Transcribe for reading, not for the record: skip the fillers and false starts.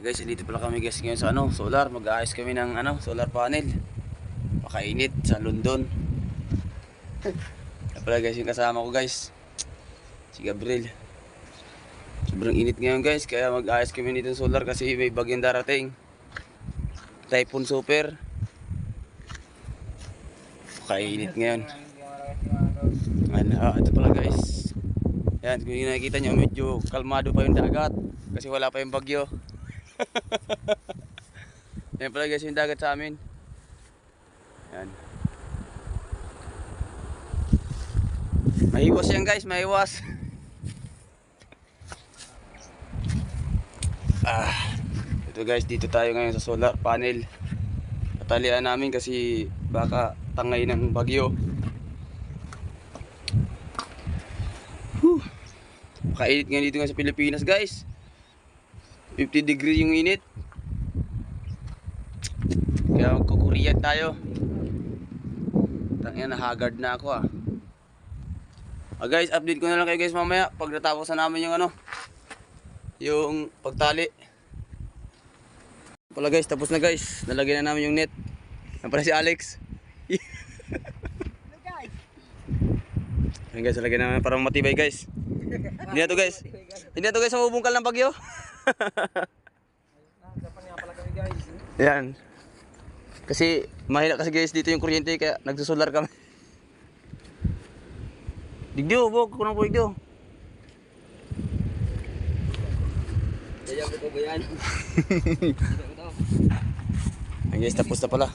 Guys, dito pala kami guys ngayon sa solar. Mag-aayos kami ng solar panel. Pakainit sa London. Kaya pala guys, yung kasama ko guys, si Gabriel. Sobrang init ngayon guys, kaya mag-aayos kami nito ng solar kasi may bagyong darating. Typhoon Super. Pakainit ngayon. Ito pala guys. Yan, kung yung nakikita nyo, medyo kalmado pa yung dagat kasi wala pa yung bagyo. Yan pala guys yung dagat sa amin. Yan. Mahiwas yan guys, mahiwas. Ito guys, dito tayo ngayon sa solar panel. Tatalian namin kasi baka tangay ng bagyo. Kainit nga dito nga sa Pilipinas guys. 50 degree yung init. Kaya magkukuriyan tayo. Tangina, nahagard na ako guys, update ko na lang kayo guys mamaya pag natapos na namin yung yung pagtali. Pala guys, tapos na guys. Nalagyan na namin yung net. Yan pala si Alex. Yan guys, nalagyan namin parang matibay guys. Hindi na to guys. Hindi na to guys, mabubungkal ng bagyo. Yan. Kasi mahina kasi guys dito yung kuryente kaya nagsusolar kami. Digdio, bog ko nang digdio. Yan guys, tapos na pala.